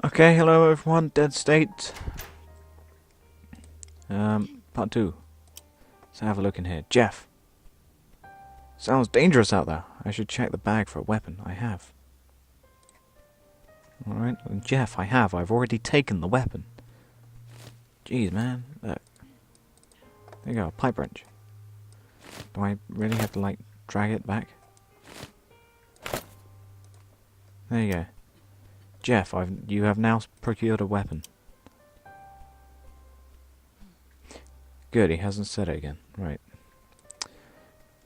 Okay, hello everyone, Dead State. Part 2. Let's have a look in here. Jeff. Sounds dangerous out there. I should check the bag for a weapon. I have. Alright, Jeff, I have. I've already taken the weapon. Jeez, man. Look. There you go, a pipe wrench. Do I really have to, like, drag it back? There you go. Jeff, you have now procured a weapon. Good, he hasn't said it again. Right.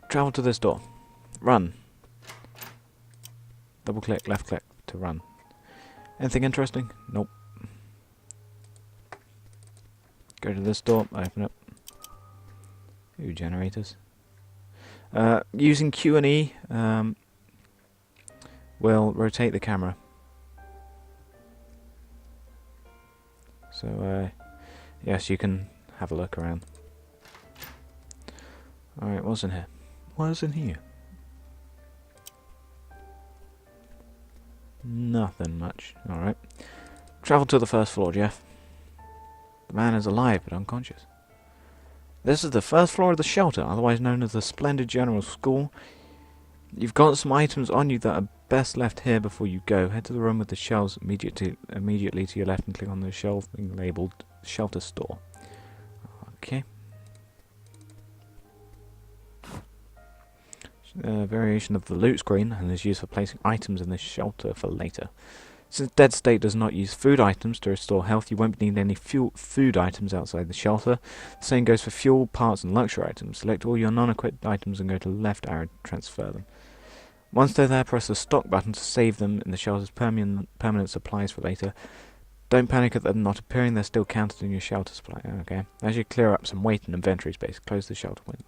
Travel to this door. Run. Double click, left click to run. Anything interesting? Nope. Go to this door, open it. Ooh, generators. Using Q and E will rotate the camera. So, yes, you can have a look around. Alright, what's in here? What's in here? Nothing much. Alright. Travel to the first floor, Jeff. The man is alive but unconscious. This is the first floor of the shelter, otherwise known as the Splendid General School. You've got some items on you that are best left here before you go. Head to the room with the shelves immediately to your left and click on the shelving labelled Shelter Store. Okay. Variation of the loot screen and is used for placing items in this shelter for later. Since Dead State does not use food items to restore health, you won't need any food items outside the shelter. The same goes for fuel, parts and luxury items. Select all your non-equipped items and go to the left arrow to transfer them. Once they're there, press the stock button to save them in the shelter's permanent supplies for later. Don't panic at them not appearing, they're still counted in your shelter supply. Okay. As you clear up some weight and inventory space, close the shelter window.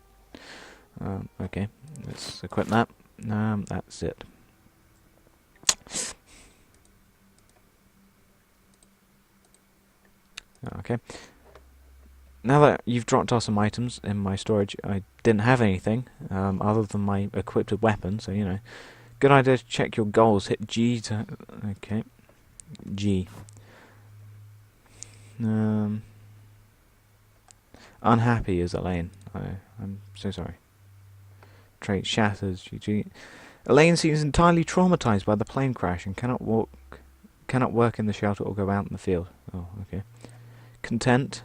Okay, let's equip that. That's it. Okay. Now that you've dropped off some items in my storage, I didn't have anything other than my equipped weapon, so you know. Good idea to check your goals. Hit G to... Okay. G. Unhappy is Elaine. I'm so sorry. Trait shatters. GG. Elaine seems entirely traumatized by the plane crash and cannot work in the shelter or go out in the field. Oh, okay. Content.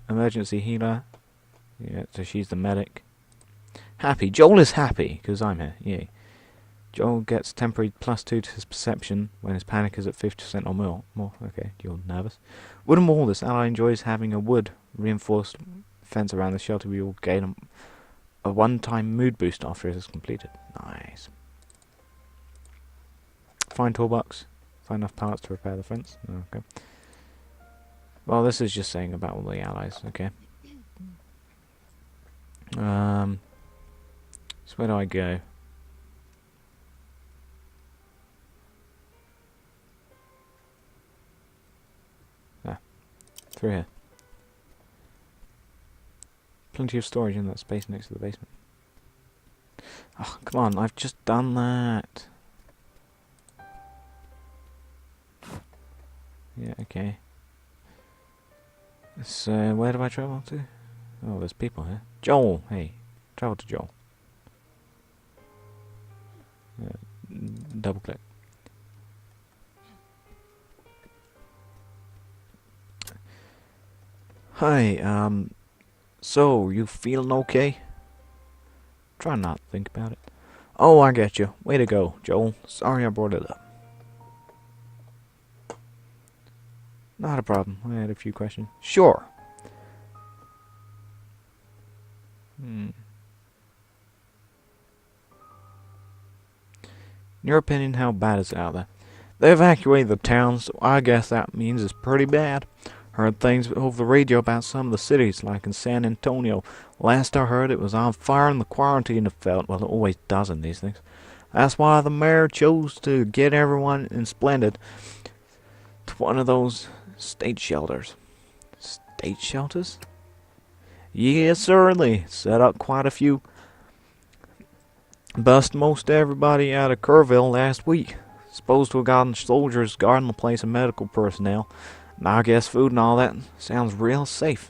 Emergency healer. Yeah, so she's the medic. Happy. Joel is happy because I'm here. Yay. Joel gets temporary +2 to his perception when his panic is at 50% or more. Okay, you're nervous. Wooden wall. This ally enjoys having a wood reinforced fence around the shelter. We will gain a one-time mood boost after it is completed. Nice. Find toolbox. Find enough parts to repair the fence. Okay. Well, this is just saying about all the allies. Okay. So where do I go? Through here. Plenty of storage in that space next to the basement. Oh, come on, I've just done that. Yeah, okay. So, where do I travel to? Oh, there's people here. Joel! Hey, travel to Joel. Double click. Hi, so, you feeling okay? Try not to think about it. Oh, I get you. Way to go, Joel. Sorry I brought it up. Not a problem. I had a few questions. Sure. In your opinion, how bad is it out there? They evacuated the town, so I guess that means it's pretty bad. Heard things over the radio about some of the cities, like in San Antonio. Last I heard, it was on fire in the quarantine felt. Well, it always does in these things. That's why the mayor chose to get everyone in Splendid to one of those state shelters. State shelters? Yes, sir. They set up quite a few. Bust most everybody out of Kerrville last week. Supposed to have gotten soldiers guarding the place and medical personnel. And I guess food and all that sounds real safe.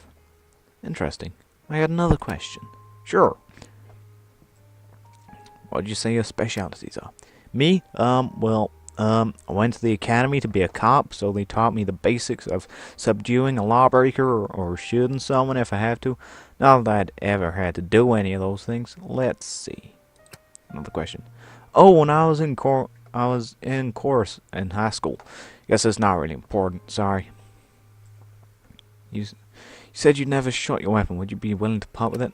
Interesting. I got another question. Sure. What'd you say your specialties are? Me? I went to the academy to be a cop, so they taught me the basics of subduing a lawbreaker or shooting someone if I have to. Not that I'd ever had to do any of those things. Let's see. Another question. Oh, when I was in chorus in high school. Guess it's not really important. Sorry. You said you'd never shot your weapon. Would you be willing to part with it?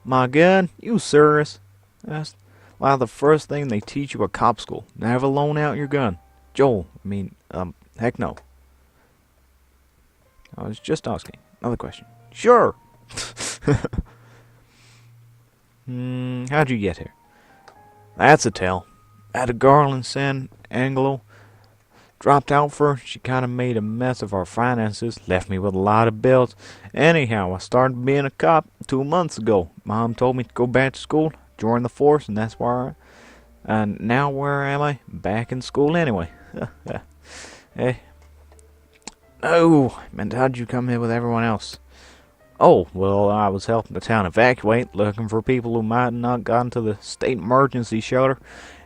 My gun? You serious? That's the first thing they teach you at cop school. Never loan out your gun. Joel, heck no. I was just asking. Another question. Sure. How'd you get here? That's a tell. At a girl in San Angelo. Dropped out for her. She kind of made a mess of our finances. Left me with a lot of bills. Anyhow, I started being a cop 2 months ago. Mom told me to go back to school. Join the force, and that's where and now where am I? Back in school anyway. Hey. Oh, and how'd you come here with everyone else? Oh, well, I was helping the town evacuate, looking for people who might not gotten to the state emergency shelter.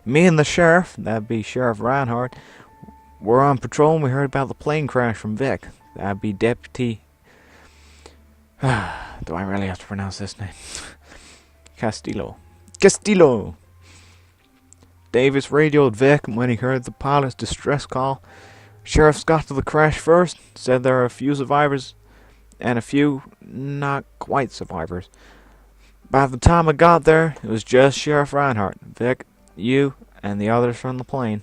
Me and the sheriff, that'd be Sheriff Reinhardt, were on patrol and we heard about the plane crash from Vic. That'd be Deputy... Do I really have to pronounce this name? Castillo. Davis radioed Vic when he heard the pilot's distress call. Sheriff's got to the crash first, said there are a few survivors and a few not quite survivors. By the time I got there, it was just Sheriff Reinhardt, Vic, you, and the others from the plane.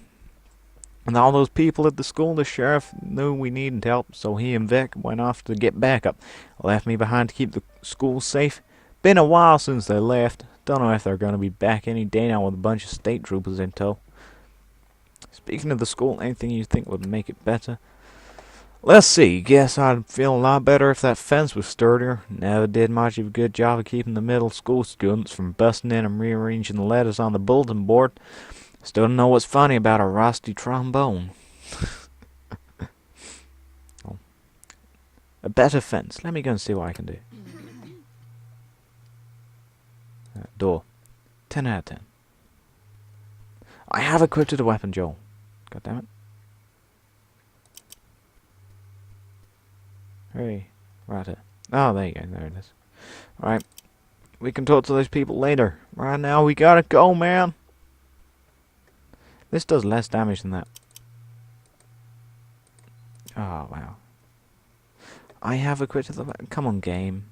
And all those people at the school, the sheriff knew we needed help, so he and Vic went off to get backup. Left me behind to keep the school safe. Been a while since they left. Don't know if they're going to be back any day now with a bunch of state troopers in tow. Speaking of the school, anything you think would make it better? Let's see. Guess I'd feel a lot better if that fence was sturdier. Never did much of a good job of keeping the middle school students from busting in and rearranging the letters on the bulletin board. Still don't know what's funny about a rusty trombone. Oh. A better fence. Let me go and see what I can do. Door. 10 out of 10. I have equipped a weapon, Joel. God damn it. Hey, right here. Oh, there you go. There it is. Alright. We can talk to those people later. Right now, we gotta go, man. This does less damage than that. Oh, wow. I have equipped the weapon. Come on, game.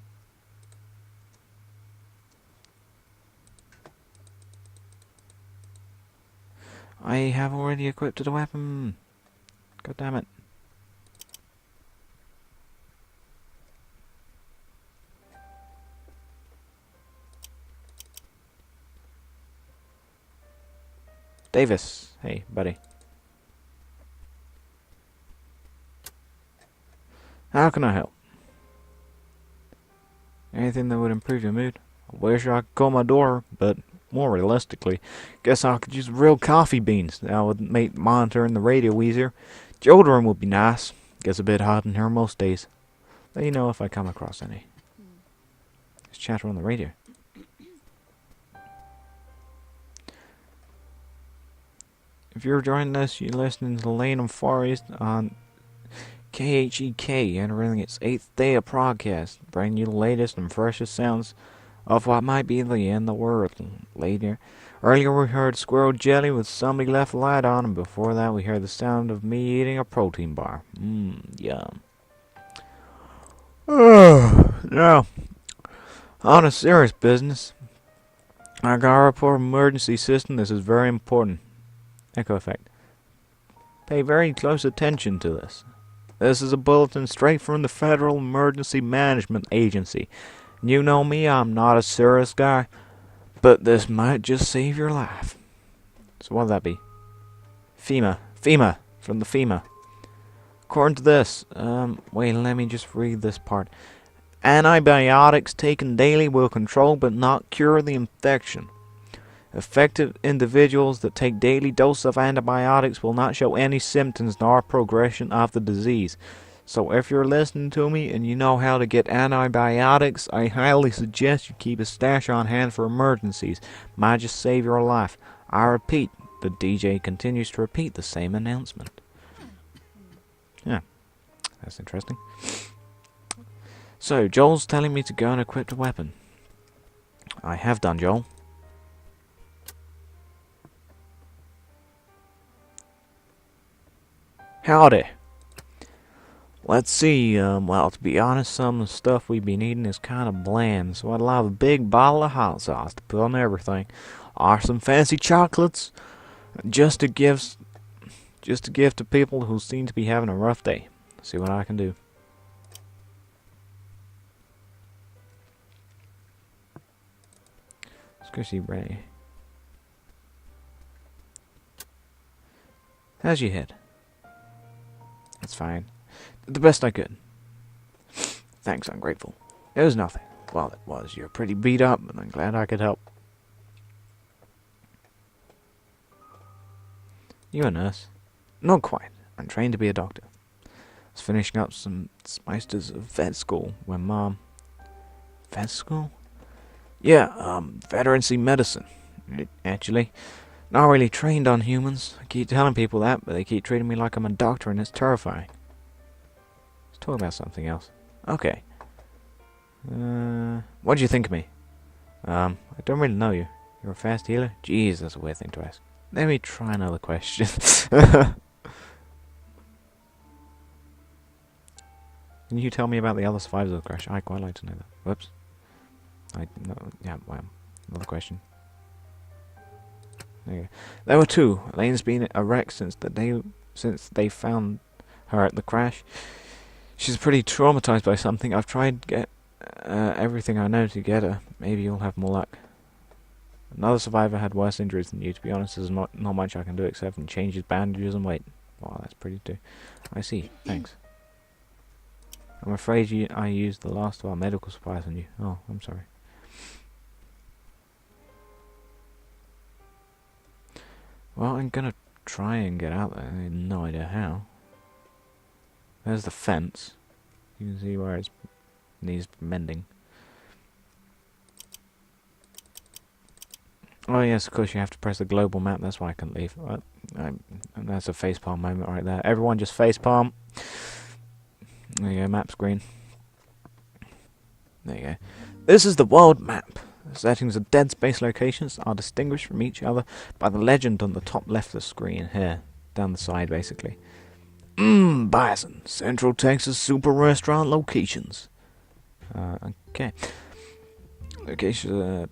I have already equipped the weapon. God damn it. Davis, hey, buddy. How can I help? Anything that would improve your mood? I wish I could call my door, but more realistically, guess I could use real coffee beans. That would make monitoring the radio easier. Deodorant would be nice. Gets a bit hot in here most days. Let you know if I come across any. There's chatter on the radio. If you're joining us, you're listening to the Lane of Forest on KHEK, entering its 8th day of broadcast, bringing you the latest and freshest sounds of what might be the end of the world. Earlier we heard squirrel jelly with somebody left a light on, and before that we heard the sound of me eating a protein bar. Yum. Now, on a serious business, I got a report emergency system. This is very important. Echo effect. Pay very close attention to this. This is a bulletin straight from the Federal Emergency Management Agency. You know me, I'm not a serious guy, but this might just save your life. So what'd that be? FEMA. FEMA. From the FEMA. According to this, wait, let me just read this part. Antibiotics taken daily will control but not cure the infection. Effective individuals that take daily doses of antibiotics will not show any symptoms nor progression of the disease. So if you're listening to me and you know how to get antibiotics, I highly suggest you keep a stash on hand for emergencies. Might just save your life. I repeat, the DJ continues to repeat the same announcement. Yeah, that's interesting. So, Joel's telling me to go and equip the weapon. I have done, Joel. Howdy. Let's see, well, to be honest, some of the stuff we've been eating is kind of bland, so I'd love a big bottle of hot sauce to put on everything, or some fancy chocolates, just to give to people who seem to be having a rough day. See what I can do. Let's go see Ray. How's your head? That's fine. The best I could. Thanks, I'm grateful. It was nothing. Well, it was. You're pretty beat up, and I'm glad I could help. You a nurse? Not quite. I'm trained to be a doctor. I was finishing up some semesters of vet school when Mom... Vet school? Yeah, veterancy medicine. Actually, not really trained on humans. I keep telling people that, but they keep treating me like I'm a doctor, and it's terrifying. Let's talk about something else. Okay. What do you think of me? I don't really know you. You're a fast healer? Jeez, that's a weird thing to ask. Let me try another question. Can you tell me about the other survivors of the crash? I'd quite like to know that. Whoops. Yeah, well, another question. There you go. There were two. Elaine's been a wreck since they found her at the crash. She's pretty traumatized by something. I've tried to get everything I know to get her. Maybe you'll have more luck. Another survivor had worse injuries than you. To be honest, there's not much I can do except for change his bandages and wait. Wow, that's pretty too. I see. Thanks. I'm afraid I used the last of our medical supplies on you. Oh, I'm sorry. Well, I'm gonna try and get out there. I have no idea how. There's the fence. You can see where it needs mending. Oh yes, of course you have to press the global map. That's why I couldn't leave. That's a facepalm moment right there. Everyone just facepalm. There you go, map screen. There you go. This is the world map. The settings of dead space locations are distinguished from each other by the legend on the top left of the screen here. Down the side, basically. Bison. Central Texas Super Restaurant locations. Okay. Locations,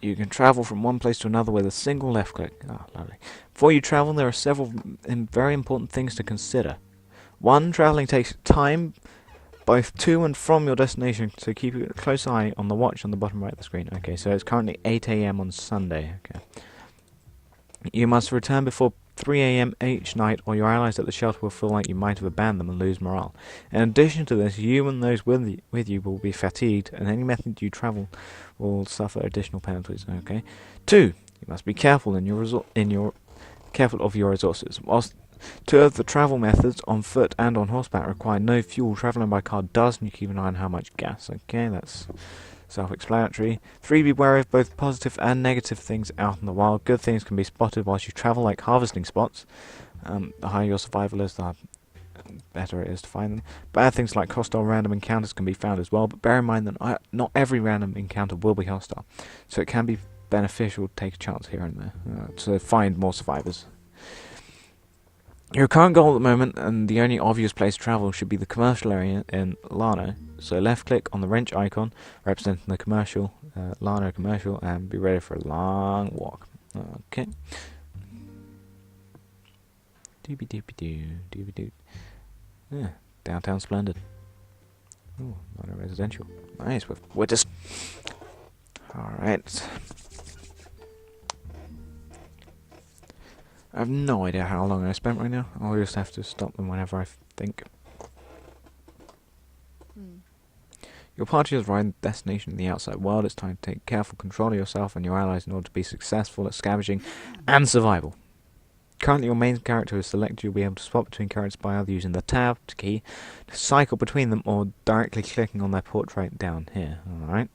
you can travel from one place to another with a single left click. Oh, lovely. Before you travel, there are several very important things to consider. 1. Traveling takes time both to and from your destination, so keep a close eye on the watch on the bottom right of the screen. Okay, so it's currently 8 AM on Sunday. Okay. You must return before 3 AM each night, or your allies at the shelter will feel like you might have abandoned them and lose morale. In addition to this, you and those with you will be fatigued, and any method you travel will suffer additional penalties. Okay. 2. You must be careful careful of your resources. Whilst 2 of the travel methods, on foot and on horseback, require no fuel, travelling by car does, and you keep an eye on how much gas. Okay, that's self-explanatory. 3. Be wary of both positive and negative things out in the wild. Good things can be spotted whilst you travel, like harvesting spots. The higher your survival is, the better it is to find them. Bad things like hostile random encounters can be found as well, but bear in mind that not every random encounter will be hostile, so it can be beneficial to take a chance here and there to find more survivors. Your current goal at the moment, and the only obvious place to travel, should be the commercial area in Llano. So left click on the wrench icon representing the commercial, Llano commercial, and be ready for a long walk. Okay. Doobie-doobie-doo. Yeah, downtown splendid. Ooh, Llano residential. Nice, we're just... Alright. I have no idea how long I spent right now. I'll just have to stop them whenever I think. Your party has arrived at the destination in the outside world. It's time to take careful control of yourself and your allies in order to be successful at scavenging and survival. Currently, your main character is selected. You'll be able to swap between characters by either using the tab key to cycle between them or directly clicking on their portrait down here. Alright.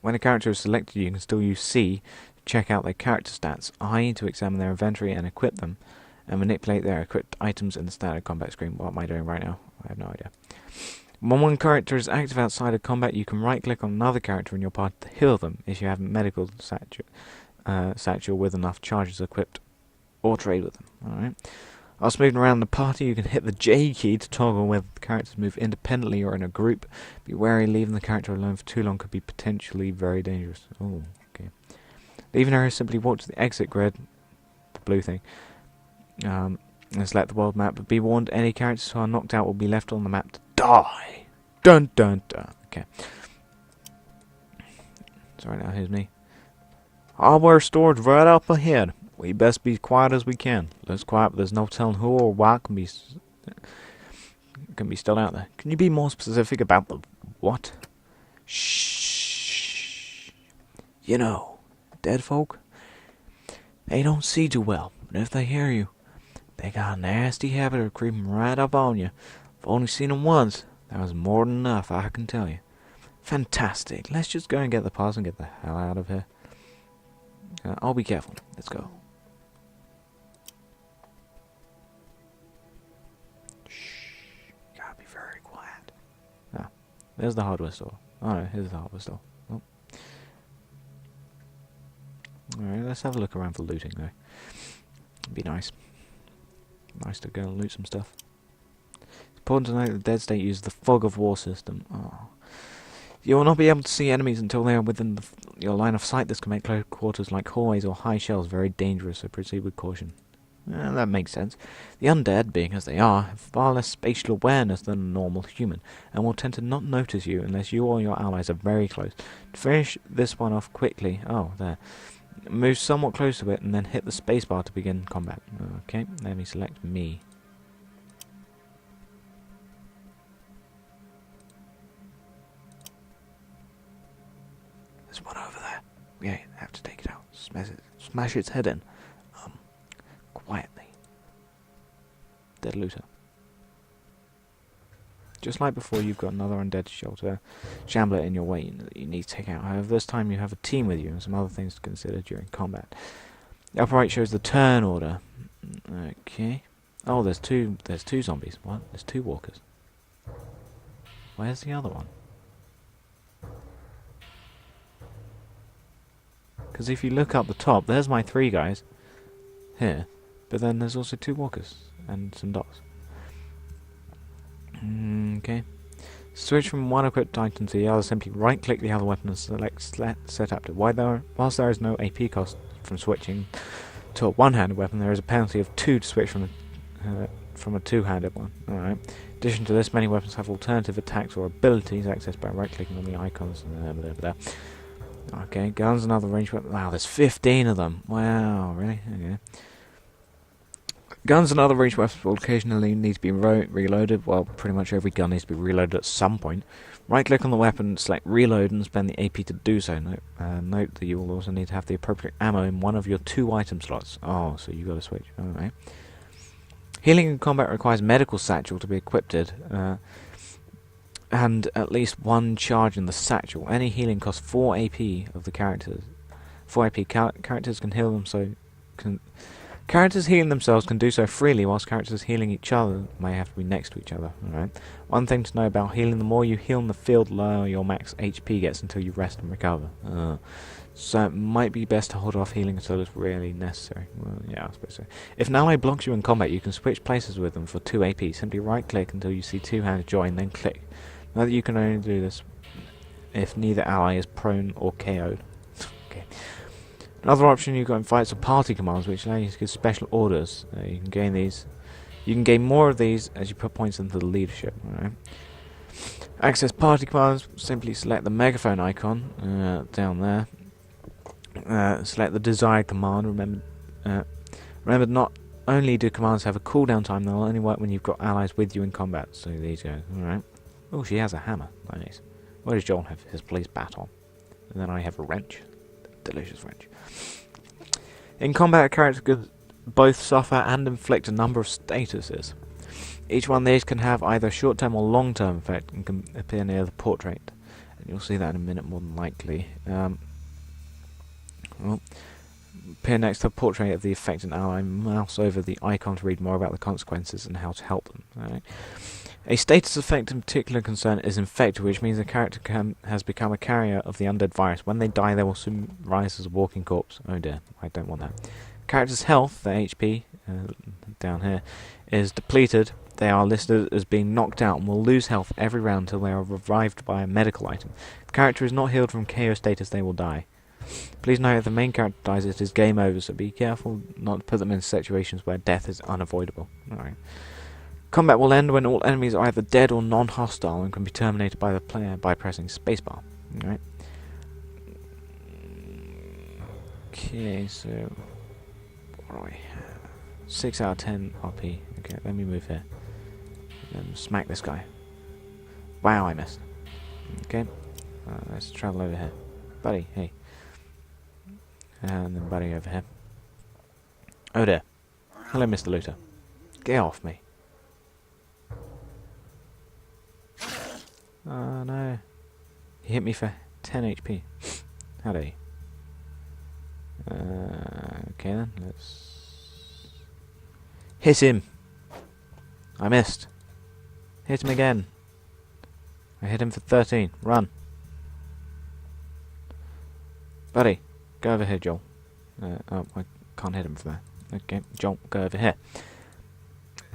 When a character is selected, you can still use C to check out their character stats, I to examine their inventory and equip them, and manipulate their equipped items in the standard combat screen. What am I doing right now? I have no idea. When one character is active outside of combat, you can right-click on another character in your party to heal them if you have medical satchel with enough charges equipped, or trade with them. Alright. Whilst moving around the party, you can hit the J key to toggle whether the characters move independently or in a group. Be wary, leaving the character alone for too long could be potentially very dangerous. Oh, okay. Leaving her, simply walk to the exit grid, the blue thing, and select the world map, but be warned, any characters who are knocked out will be left on the map to die. Dun dun dun. Okay. Sorry, now here's me. Hardware storage right up ahead. We best be quiet as we can. Less quiet, but there's no telling who or what can be still out there. Can you be more specific about the what? Shh. You know, dead folk, they don't see too well, but if they hear you, they got a nasty habit of creeping right up on you. I've only seen them once. That was more than enough, I can tell you. Fantastic. Let's just go and get the pass and get the hell out of here. I'll be careful. Let's go. Shh. You gotta be very quiet. Ah, there's the hardware store. Oh no, here's the hardware store. Oh. Alright, let's have a look around for looting though. It'd be nice. Nice to go and loot some stuff. It's important to note that the Dead State uses the Fog of War system. Oh. You will not be able to see enemies until they are within your line of sight. This can make close quarters like hallways or high shelves very dangerous, so proceed with caution. That makes sense. The undead, being as they are, have far less spatial awareness than a normal human, and will tend to not notice you unless you or your allies are very close. To finish this one off quickly, move somewhat close to it and then hit the spacebar to begin combat. Okay, let me select me. There's one over there. We have to take it out. Smash its head in. Quietly. Dead looter. Just like before, you've got another undead shambler in your way that you need to take out. However, this time you have a team with you and some other things to consider during combat. The upper right shows the turn order. Okay. Oh, there's two zombies. What? There's two walkers. Where's the other one? Because if you look up the top, there's my 3 guys here, but then there's also 2 walkers and some dots. Okay. Switch from one equipped item to the other. Simply right-click the other weapon and select set up to. Whilst there is no AP cost from switching to a one-handed weapon, there is a penalty of 2 to switch from a two-handed one. Alright. In addition to this, many weapons have alternative attacks or abilities accessed by right-clicking on the icons. Okay, guns and other ranged weapons. Wow, there's 15 of them. Wow, really? Okay. Guns and other ranged weapons will occasionally need to be reloaded. Well, pretty much every gun needs to be reloaded at some point. Right-click on the weapon, select reload, and spend the AP to do so. Note that you will also need to have the appropriate ammo in one of your 2 item slots. Oh, so you got to switch. Alright. Healing in combat requires medical satchel to be equipped, and at least 1 charge in the satchel. Any healing costs 4 AP of the characters. 4 AP. Characters can heal them Characters healing themselves can do so freely, whilst characters healing each other may have to be next to each other. Alright. One thing to know about healing: the more you heal in the field, the lower your max HP gets until you rest and recover. So it might be best to hold off healing until it's really necessary. Well, yeah, I suppose so. If an ally blocks you in combat, you can switch places with them for 2 AP. Simply right-click until you see 2 hands join, then click. Note that you can only do this if neither ally is prone or KO'd. Okay. Another option you've got in fights are party commands, which allow you to give special orders. You can gain these. You can gain more of these as you put points into the leadership. Alright. Access party commands. Simply select the megaphone icon down there. Select the desired command. Remember, not only do commands have a cooldown time, they'll only work when you've got allies with you in combat. So these go. Alright. Oh, she has a hammer. Nice. Where does Joel have his police bat on? And then I have a wrench. Delicious wrench. In combat, a character could both suffer and inflict a number of statuses. Each one of these can have either a short-term or long-term effect and can appear near the portrait. And you'll see that in a minute more than likely. Well, appear next to the portrait of the affected ally, mouse over the icon to read more about the consequences and how to help them. Right? A status effect in particular concern is infected, which means the character has become a carrier of the undead virus. When they die, they will soon rise as a walking corpse. Oh dear, I don't want that. Character's health, the HP, down here, is depleted. They are listed as being knocked out and will lose health every round until they are revived by a medical item. If the character is not healed from KO status, they will die. Please note if the main character dies, it is game over, so be careful not to put them in situations where death is unavoidable. Alright. Combat will end when all enemies are either dead or non-hostile and can be terminated by the player by pressing spacebar. Alright. Okay, so what do I have? 6 out of 10 RP. Okay, let me move here. And smack this guy. Wow, I missed. Okay. Let's travel over here. Buddy, hey. And then buddy over here. Oh dear. Hello, Mr. Looter. Get off me. Oh no. He hit me for 10 HP. How dare you? Okay then, let's... Hit him! I missed. Hit him again. I hit him for 13. Run. Buddy, go over here, Joel. Oh, I can't hit him for that. Okay, Joel, go over here.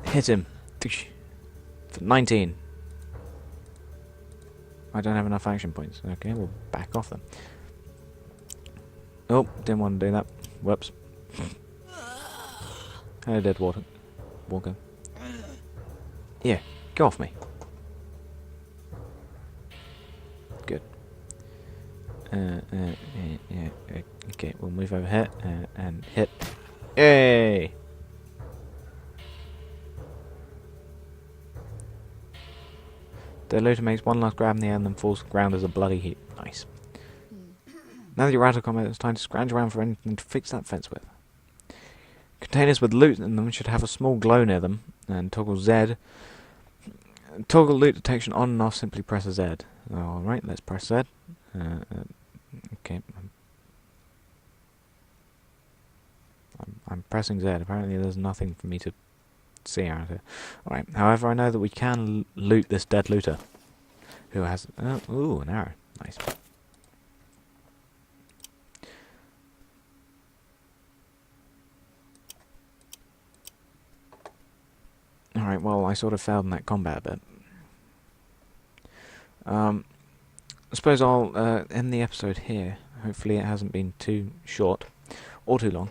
Hit him. For 19. I don't have enough action points. Okay, we'll back off then. Oh, didn't want to do that. Whoops. Hello, dead walker. Yeah, go off me. Good. Yeah, okay, we'll move over here and hit. Yay! The looter makes one last grab in the air and then falls to the ground as a bloody heap. Nice. Now that you're out of combat, it's time to scrounge around for anything to fix that fence with. Containers with loot in them should have a small glow near them, and toggle Z. Toggle loot detection on and off, simply press a Z. Alright, let's press Z. Okay. I'm pressing Z. Apparently there's nothing for me to see out here. Alright, however, I know that we can loot this dead looter. Who has... ooh, an arrow. Nice. Alright, well, I sort of failed in that combat a bit. I suppose I'll end the episode here. Hopefully it hasn't been too short or too long.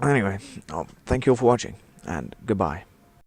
Anyway, thank you all for watching, and goodbye.